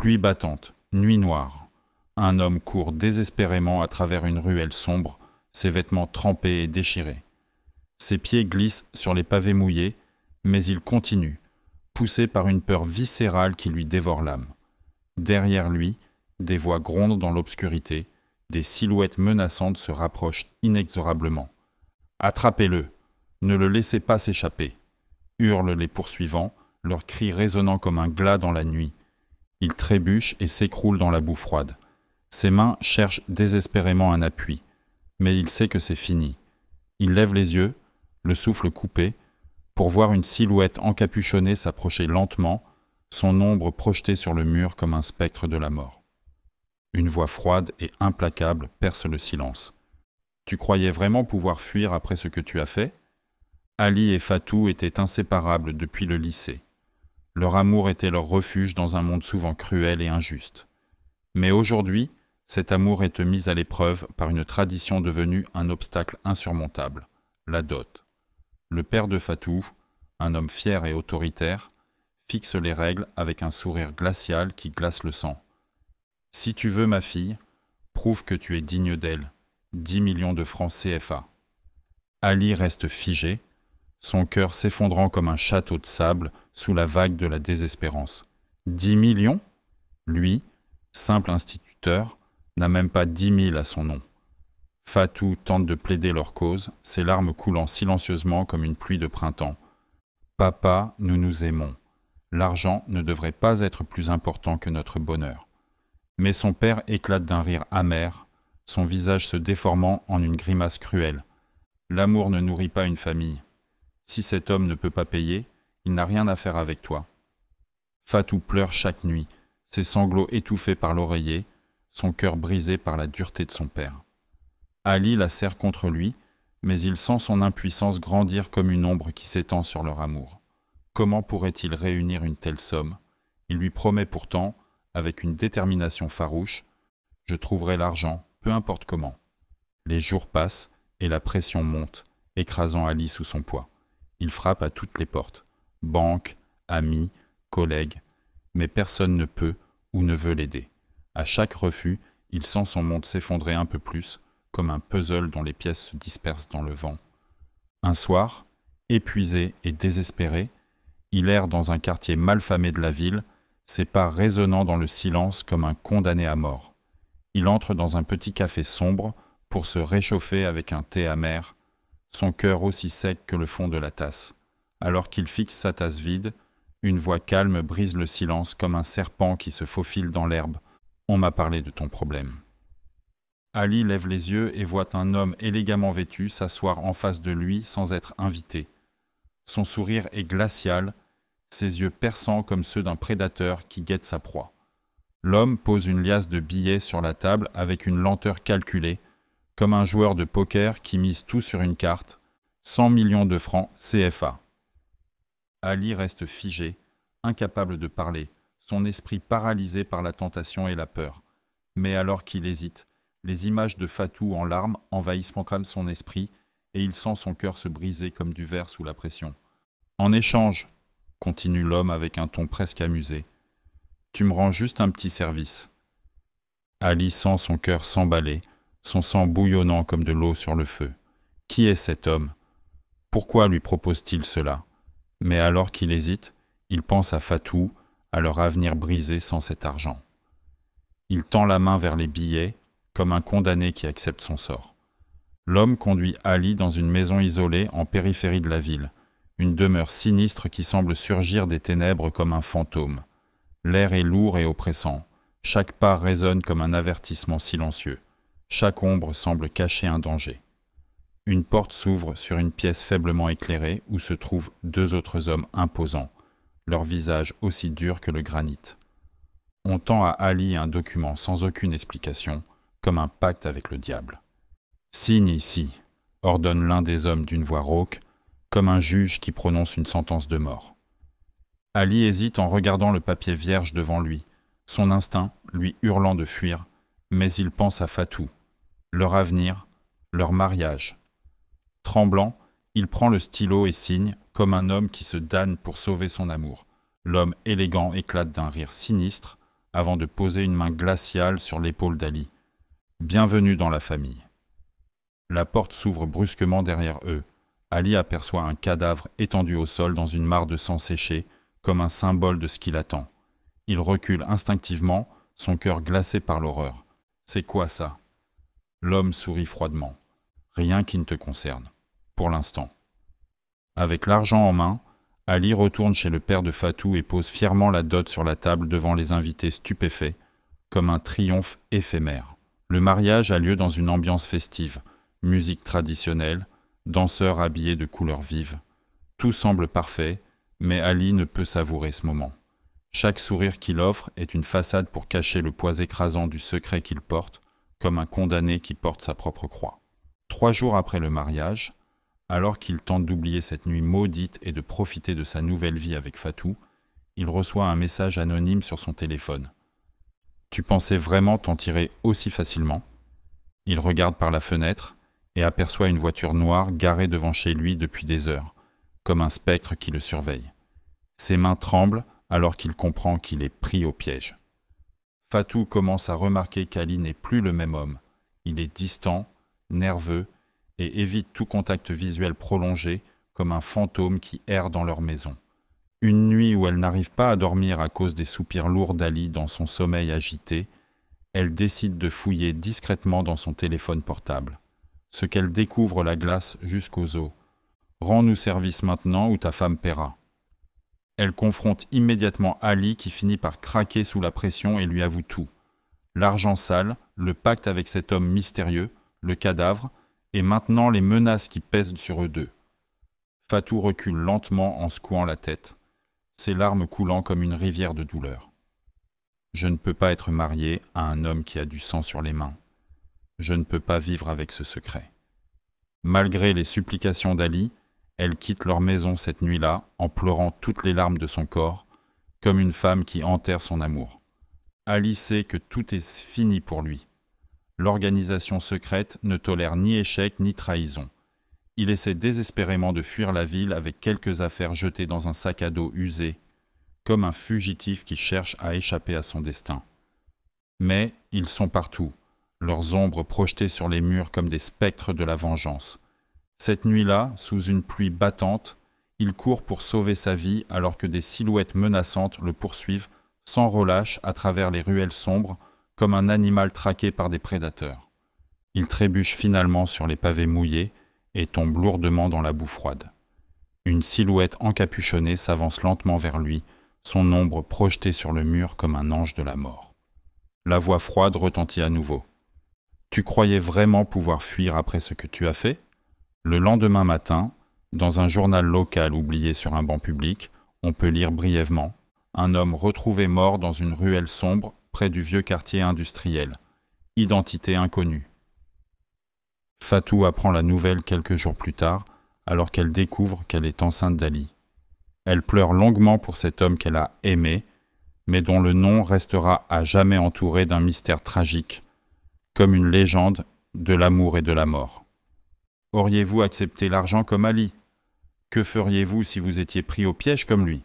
Pluie battante, nuit noire. Un homme court désespérément à travers une ruelle sombre, ses vêtements trempés et déchirés. Ses pieds glissent sur les pavés mouillés, mais il continue, poussé par une peur viscérale qui lui dévore l'âme. Derrière lui, des voix grondent dans l'obscurité, des silhouettes menaçantes se rapprochent inexorablement. « Attrapez-le! Ne le laissez pas s'échapper !» hurlent les poursuivants, leurs cris résonnant comme un glas dans la nuit. Il trébuche et s'écroule dans la boue froide. Ses mains cherchent désespérément un appui, mais il sait que c'est fini. Il lève les yeux, le souffle coupé, pour voir une silhouette encapuchonnée s'approcher lentement, son ombre projetée sur le mur comme un spectre de la mort. Une voix froide et implacable perce le silence. « Tu croyais vraiment pouvoir fuir après ce que tu as fait ?» Ali et Fatou étaient inséparables depuis le lycée. Leur amour était leur refuge dans un monde souvent cruel et injuste. Mais aujourd'hui, cet amour est mis à l'épreuve par une tradition devenue un obstacle insurmontable, la dot. Le père de Fatou, un homme fier et autoritaire, fixe les règles avec un sourire glacial qui glace le sang. « Si tu veux ma fille, prouve que tu es digne d'elle. 10 millions de francs CFA. » Ali reste figé, son cœur s'effondrant comme un château de sable sous la vague de la désespérance. 10 millions ? Lui, simple instituteur, n'a même pas 10 000 à son nom. Fatou tente de plaider leur cause, ses larmes coulant silencieusement comme une pluie de printemps. « Papa, nous nous aimons. L'argent ne devrait pas être plus important que notre bonheur. » Mais son père éclate d'un rire amer, son visage se déformant en une grimace cruelle. L'amour ne nourrit pas une famille. Si cet homme ne peut pas payer, il n'a rien à faire avec toi. Fatou pleure chaque nuit, ses sanglots étouffés par l'oreiller, son cœur brisé par la dureté de son père. Ali la serre contre lui, mais il sent son impuissance grandir comme une ombre qui s'étend sur leur amour. Comment pourrait-il réunir une telle somme ? Il lui promet pourtant, avec une détermination farouche, « Je trouverai l'argent, peu importe comment. » Les jours passent et la pression monte, écrasant Ali sous son poids. Il frappe à toutes les portes, banques, amis, collègues, mais personne ne peut ou ne veut l'aider. À chaque refus, il sent son monde s'effondrer un peu plus, comme un puzzle dont les pièces se dispersent dans le vent. Un soir, épuisé et désespéré, il erre dans un quartier malfamé de la ville, ses pas résonnant dans le silence comme un condamné à mort. Il entre dans un petit café sombre pour se réchauffer avec un thé amer, son cœur aussi sec que le fond de la tasse. Alors qu'il fixe sa tasse vide, une voix calme brise le silence comme un serpent qui se faufile dans l'herbe. « On m'a parlé de ton problème. » Ali lève les yeux et voit un homme élégamment vêtu s'asseoir en face de lui sans être invité. Son sourire est glacial, ses yeux perçants comme ceux d'un prédateur qui guette sa proie. L'homme pose une liasse de billets sur la table avec une lenteur calculée, comme un joueur de poker qui mise tout sur une carte, 100 millions de francs CFA. Ali reste figé, incapable de parler, son esprit paralysé par la tentation et la peur. Mais alors qu'il hésite, les images de Fatou en larmes envahissent comme son esprit et il sent son cœur se briser comme du verre sous la pression. « En échange, » continue l'homme avec un ton presque amusé, « tu me rends juste un petit service. » Ali sent son cœur s'emballer, son sang bouillonnant comme de l'eau sur le feu. Qui est cet homme ? Pourquoi lui propose-t-il cela ? Mais alors qu'il hésite, il pense à Fatou, à leur avenir brisé sans cet argent. Il tend la main vers les billets, comme un condamné qui accepte son sort. L'homme conduit Ali dans une maison isolée en périphérie de la ville, une demeure sinistre qui semble surgir des ténèbres comme un fantôme. L'air est lourd et oppressant, chaque pas résonne comme un avertissement silencieux, chaque ombre semble cacher un danger. Une porte s'ouvre sur une pièce faiblement éclairée où se trouvent deux autres hommes imposants, leur visage aussi dur que le granit. On tend à Ali un document sans aucune explication, comme un pacte avec le diable. « Signe ici », ordonne l'un des hommes d'une voix rauque, comme un juge qui prononce une sentence de mort. Ali hésite en regardant le papier vierge devant lui, son instinct lui hurlant de fuir, mais il pense à Fatou, leur avenir, leur mariage. Tremblant, il prend le stylo et signe, comme un homme qui se damne pour sauver son amour. L'homme élégant éclate d'un rire sinistre, avant de poser une main glaciale sur l'épaule d'Ali. « Bienvenue dans la famille. » La porte s'ouvre brusquement derrière eux. Ali aperçoit un cadavre étendu au sol dans une mare de sang séché, comme un symbole de ce qui l'attend. Il recule instinctivement, son cœur glacé par l'horreur. « C'est quoi ça ?» L'homme sourit froidement. « Rien qui ne te concerne, pour l'instant. » Avec l'argent en main, Ali retourne chez le père de Fatou et pose fièrement la dot sur la table devant les invités stupéfaits, comme un triomphe éphémère. Le mariage a lieu dans une ambiance festive, musique traditionnelle, danseurs habillés de couleurs vives. Tout semble parfait, mais Ali ne peut savourer ce moment. Chaque sourire qu'il offre est une façade pour cacher le poids écrasant du secret qu'il porte, comme un condamné qui porte sa propre croix. 3 jours après le mariage, alors qu'il tente d'oublier cette nuit maudite et de profiter de sa nouvelle vie avec Fatou, il reçoit un message anonyme sur son téléphone. « Tu pensais vraiment t'en tirer aussi facilement ?» Il regarde par la fenêtre et aperçoit une voiture noire garée devant chez lui depuis des heures, comme un spectre qui le surveille. Ses mains tremblent alors qu'il comprend qu'il est pris au piège. Fatou commence à remarquer qu'Ali n'est plus le même homme. Il est distant, nerveux, et évite tout contact visuel prolongé, comme un fantôme qui erre dans leur maison. Une nuit où elle n'arrive pas à dormir à cause des soupirs lourds d'Ali dans son sommeil agité, elle décide de fouiller discrètement dans son téléphone portable. Ce qu'elle découvre la glace jusqu'aux os. « Rends-nous service maintenant ou ta femme paiera. » Elle confronte immédiatement Ali qui finit par craquer sous la pression et lui avoue tout. L'argent sale, le pacte avec cet homme mystérieux, le cadavre, et maintenant les menaces qui pèsent sur eux deux. Fatou recule lentement en secouant la tête, ses larmes coulant comme une rivière de douleur. Je ne peux pas être mariée à un homme qui a du sang sur les mains. Je ne peux pas vivre avec ce secret. Malgré les supplications d'Ali, elle quitte leur maison cette nuit-là en pleurant toutes les larmes de son corps, comme une femme qui enterre son amour. Ali sait que tout est fini pour lui. L'organisation secrète ne tolère ni échec ni trahison. Il essaie désespérément de fuir la ville avec quelques affaires jetées dans un sac à dos usé, comme un fugitif qui cherche à échapper à son destin. Mais ils sont partout, leurs ombres projetées sur les murs comme des spectres de la vengeance. Cette nuit-là, sous une pluie battante, il court pour sauver sa vie alors que des silhouettes menaçantes le poursuivent sans relâche à travers les ruelles sombres, comme un animal traqué par des prédateurs. Il trébuche finalement sur les pavés mouillés et tombe lourdement dans la boue froide. Une silhouette encapuchonnée s'avance lentement vers lui, son ombre projetée sur le mur comme un ange de la mort. La voix froide retentit à nouveau. « Tu croyais vraiment pouvoir fuir après ce que tu as fait ?» Le lendemain matin, dans un journal local oublié sur un banc public, on peut lire brièvement « Un homme retrouvé mort dans une ruelle sombre près du vieux quartier industriel. Identité inconnue. » Fatou apprend la nouvelle quelques jours plus tard, alors qu'elle découvre qu'elle est enceinte d'Ali. Elle pleure longuement pour cet homme qu'elle a aimé, mais dont le nom restera à jamais entouré d'un mystère tragique, comme une légende de l'amour et de la mort. Auriez-vous accepté l'argent comme Ali? Que feriez-vous si vous étiez pris au piège comme lui?